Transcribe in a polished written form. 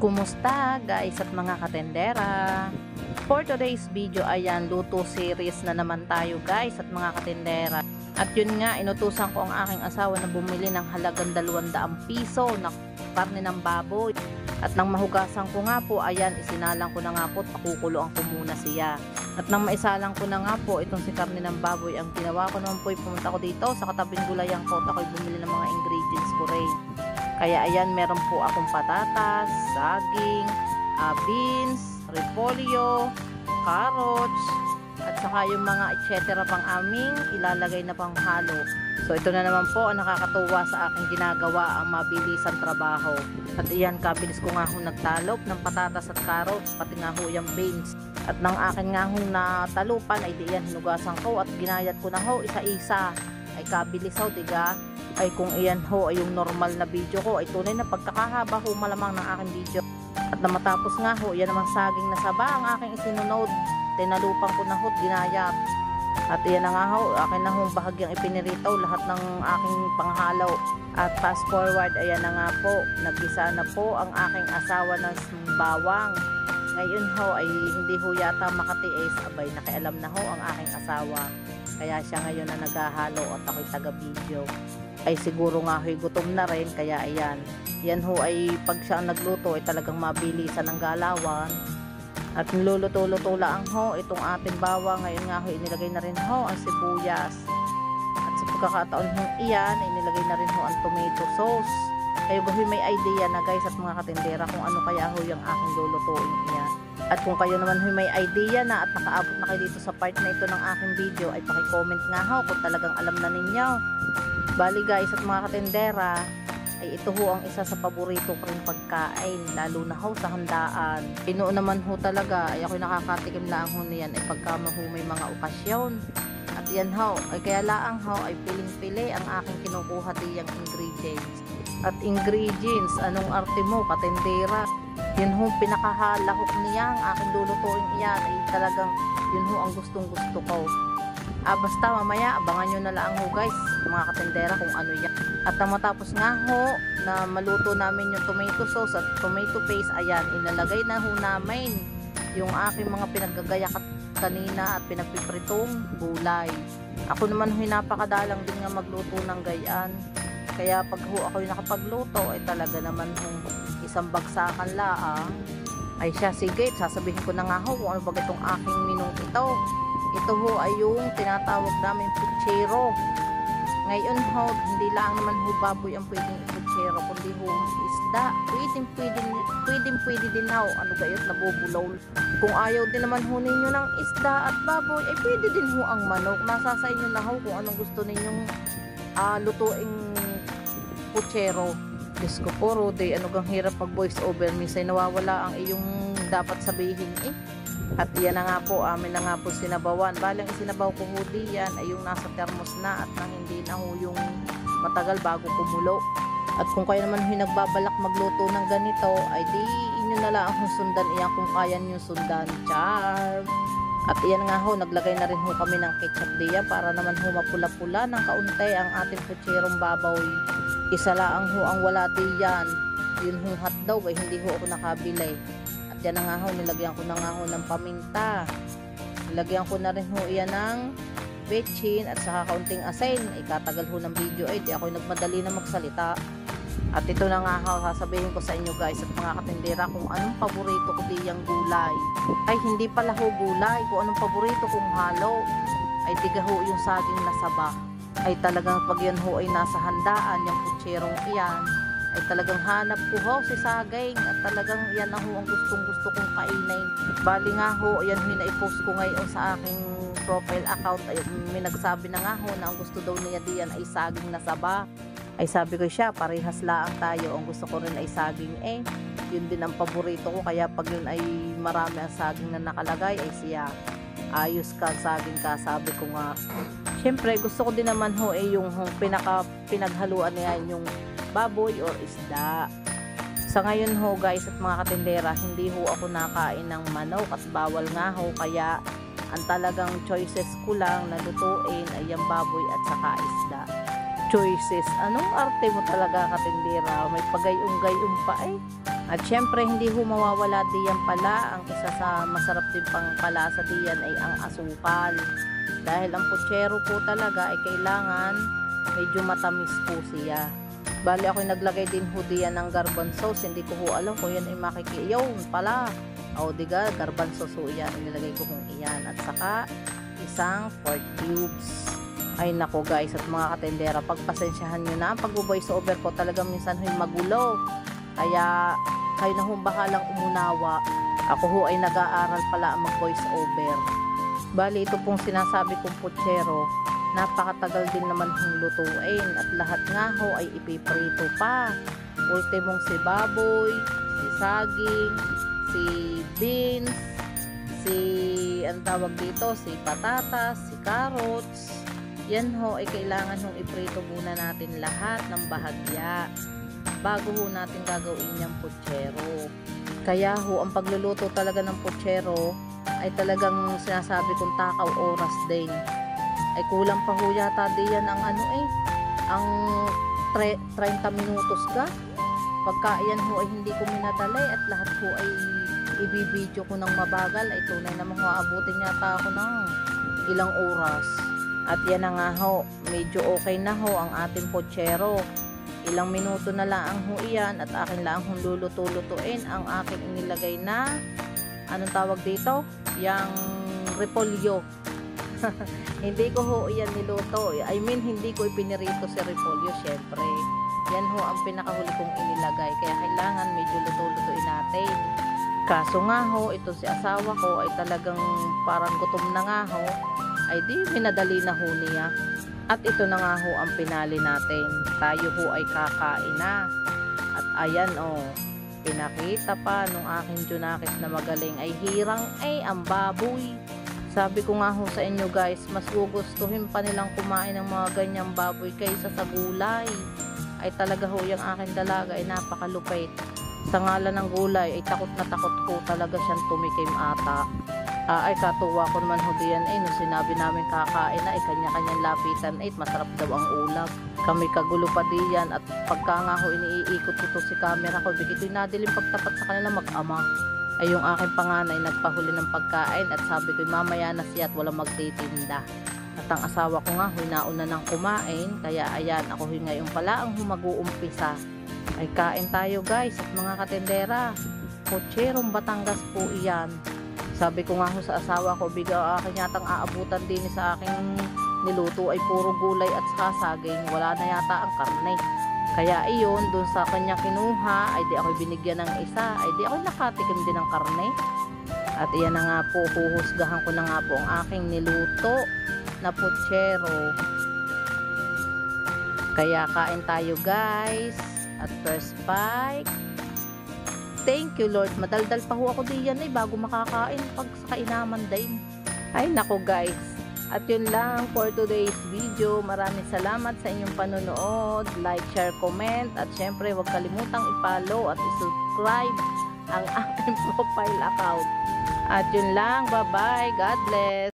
Kumusta guys at mga katendera? For today's video, ayan, luto series na naman tayo guys at mga katendera. At yun nga, inutusan ko ang aking asawa na bumili ng halagang 200 piso na karne ng baboy. At nang mahugasan ko nga po, ayan, isinalang ko na nga po, pakukuloan ko muna siya. At nang maisalang ko na nga po, itong si karne ng baboy, ang ginawa ko naman po, pumunta ko dito sa katabing gulayan ko at ako'y bumili ng mga ingredients ko rin. Kaya ayan, meron po akong patatas, saging, beans, repolyo, carrots, at saka yung mga etc. pang aming ilalagay na panghalo. So ito na naman po ang nakakatuwa sa aking ginagawa, ang mabilisang trabaho. At iyan, kabilis ko nga hong nagtalop ng patatas at carrots, pati nga ho yung beans. At nang akin nga hong natalupan, ay diyan hinugasan ko at ginayat ko na ho isa-isa. Ay kabilis ho, diga? Ay kung iyan ho ay yung normal na video ko, ay tunay na pagkakahaba ho malamang ng aking video. At na matapos nga ho, yan namang saging na saba ang aking isinunod. Tinalupan ko na ho, ginayat. At iyan na nga ho, akin na ho bahagyang ipinirito lahat ng aking panghalo. At fast forward, ayan na nga po, nagisa na po ang aking asawa ng bawang. Ngayon ho ay hindi ho yata makatiis, abay nakialam na ho ang aking asawa. Kaya siya ngayon na naghahalo at ako'y taga-video. Ay siguro nga ho'y gutom na rin, kaya ayan. Yan ho ay pag siya ang nagluto ay talagang mabilisan ng galawan. At niluluto-luto lang ho itong ating bawang. Ngayon nga ho inilagay na rin ho ang sibuyas. At sa pagkakataon ho iyan, inilagay na rin ho ang tomato sauce. Kayo ba may idea na guys at mga katindera kung ano kaya ho yung aking lulutuin iyan. At kung kayo naman may idea na at nakaabot na kayo dito sa part na ito ng aking video, ay paki-comment nga ho kung talagang alam na ninyo. Bali guys at mga katindera, ay ito ho ang isa sa paborito ko rin pagkain, lalo na ho sa handaan. Noon naman ho talaga, ay ako'y nakakatikim lang ho niyan ay pagka may mga okasyon. At yan ho, ay kaya laang ho ay piling-pili ang aking kinukuha diyang ingredients. At ingredients, anong arte mo, katindera? Yun ho, pinakahalahok niya ang aking lulutuin iyan ay talagang yun ho ang gustong-gusto ko. Basta mamaya, abangan nyo na lang ho guys, mga katindera kung ano yan. At matapos nga ho, na maluto namin yung tomato sauce at tomato paste, ayan, inalagay na ho namin yung aking mga pinaggagayak kanina at pinagpipritong gulay. Ako naman ho, napakadalang din nga magluto ng gayan. Kaya pag ho ako'y nakapagluto, ay talaga naman ho, isang bagsakan laang. Ay siya, sige, sasabihin ko na nga ho kung ano ba itong aking minong ito. Ito ho ay yung tinatawag namin puchero. Ngayon ho, hindi lang naman ho baboy ang pwedeng puchero, kundi ho isda. Pwedeng din ho, ano gayot, nabubulaw. Kung ayaw din naman ho ninyo ng isda at baboy, ay pwede din ho ang manok. Nasa sa inyo na ho kung anong gusto ninyong lutuing puchero. Diyos ko po, Rode, ano gang hirap mag voice over, minsan nawawala ang iyong dapat sabihin eh. At yan na nga po, amin na nga po sinabawan. Balang isinabaw ko ho diyan ay yung nasa thermos na at nang hindi na ho yung matagal bago kumulo. At kung kayo naman ho nagbabalak magluto ng ganito, ay di inyo na lang ang sundan iyan kung kaya nyo sundan. Char! At iyan nga ho, naglagay na rin ho kami ng ketchup diyan para naman ho mapula-pula ng kaunti ang ating putserong baboy. Isa lang ho ang wala diyan. Yun ho hotdog ay hindi ho ako nakabili. At yan na nga ho, nilagyan ko na nga ho ng paminta. Nilagyan ko na rin ho iyan ng bechin at saka kaunting asin. Ikatagal ho ng video ay di ako'y nagmadali na magsalita. At ito na nga ho, sasabihin ko sa inyo guys at mga katindera kung anong paborito ko diyang gulay. Ay hindi pala ho gulay, kung anong paborito kong halo. Ay diga ho yung saging na saba. Ay talagang pag yan ho ay nasa handaan, yung putserong iyan, ay talagang hanap ko ho si saging at talagang yan na ho ang gustong-gusto kong kainin. Bali nga ho, yan ho na-post ko ngayon sa aking profile account. Ay may nagsabi na nga ho na ang gusto daw niya diyan ay saging na saba. Ay sabi ko siya, parehas laang tayo. Ang gusto ko rin ay saging eh. Yun din ang paborito ko, kaya pag yun ay marami ang saging na nakalagay ay siya. Ayos ka, saging ka, sabi ko nga. Siyempre gusto ko din naman ho eh yung pinaghaluan niya yung baboy or isda. Sa ngayon ho guys at mga katindera, hindi ho ako nakain ng manok at bawal nga ho, kaya ang talagang choices ko lang na lutuin ay yung baboy at saka isda. choices. Anong arte mo talaga, katindera? May pagayong-gayong pa eh. At syempre hindi ho mawawala diyan pala, ang isa sa masarap din pang palasa diyan ay ang asukal. Dahil ang putsero po talaga ay kailangan medyo matamis po siya. Bali ako'y naglagay din ho diyan ng garbanzo, hindi ko ho alam kung yan ay yun pala. O diga, garbanzo so yan, inilagay ko kung iyan. At saka isang pork cubes. Ay nako guys, at mga katendera, pagpasensyahan nyo na ang pag-voice over ko, talagang minsan ho'y magulo. Kaya kayo na hong bahalang umunawa. Ako ho ay nag-aaral pala ang mag-voice over. Bali ito pong sinasabi kong putsero, napakatagal din naman hong lutuin at lahat nga ho ay ipiprito pa. Ultimong si baboy, si saging, si beans, si ang tawag dito, si patatas, si carrots. Yan ho ay kailangan hong iprito muna natin lahat ng bahagya bago ho natin gagawin yung putsero. Kaya ho, ang pagluluto talaga ng putsero ay talagang sinasabi kong takaw oras din. Ay kulang pa ho yata diyan ang ang 30 minutos ka. Pagka yan ho ay hindi ko minadali at lahat ho ay ibibidyo ko ng mabagal, ay tunay namang maabutin yata ako ng ilang oras. At yan na nga ho, medyo okay na ho ang ating putsero. Ilang minuto na lang ang huiyan at akin lang hong luluto-lutuin ang aking inilagay na anong tawag dito? Yang repolyo. Hindi ko ho iyan niluto. I mean, hindi ko ipinirito si repolyo, syempre. Yan ho ang pinakahuli kong inilagay. Kaya kailangan medyo luto-lutuin natin. Kaso nga ho, ito si asawa ko ay talagang parang gutom na nga ho. Ay di, minadali na ho niya. At ito na nga ho ang pinali natin. Tayo ho ay kakain na. At ayan pinakita pa nung aking Junakis na magaling ay hirang ay ang baboy. Sabi ko nga ho sa inyo guys, mas gugustuhin pa nilang kumain ng mga ganyang baboy kaysa sa gulay. Ay talaga ho yung aking dalaga ay napakalupit. Sa ngalan ng gulay ay takot na takot ko talaga siyang tumikim ata. Ay katuwa ko naman ho diyan nung sinabi namin kakain na ay kanya-kanyang lapitan masarap daw ang ulam. Kami kagulo pa diyan at pagka nga ho iniikot ko to si camera ko, bigito'y nadilim pagtapat sa kanila mag-ama. Ay yung aking panganay nagpahuli ng pagkain at sabi ko mamaya na siya at walang magtitinda. At ang asawa ko nga ho nauna nang kumain, kaya ayan ako ho ngayon pala ang mag-uumpisa. Ay kain tayo guys at mga katendera. Putserong Batangas po iyan. Sabi ko nga ho sa asawa ko, akin yatang aabutan din sa aking niluto ay puro gulay at saging. Wala na yata ang karne. Kaya iyon, dun sa kanya kinuha, ay di ako binigyan ng isa. Ay di ako nakatikim din ng karne. At iyan na nga po, huhusgahan ko na nga po ang aking niluto na putsero. Kaya kain tayo guys. At first bite. Thank you Lord, madaldal pa ho ako diyan bago makakain pag sa kainaman din. Ay nako guys, at yun lang for today's video. Maraming salamat sa inyong panonood. Like, share, comment at syempre huwag kalimutang i-follow at i-subscribe ang aking profile account. At yun lang, bye bye, God bless.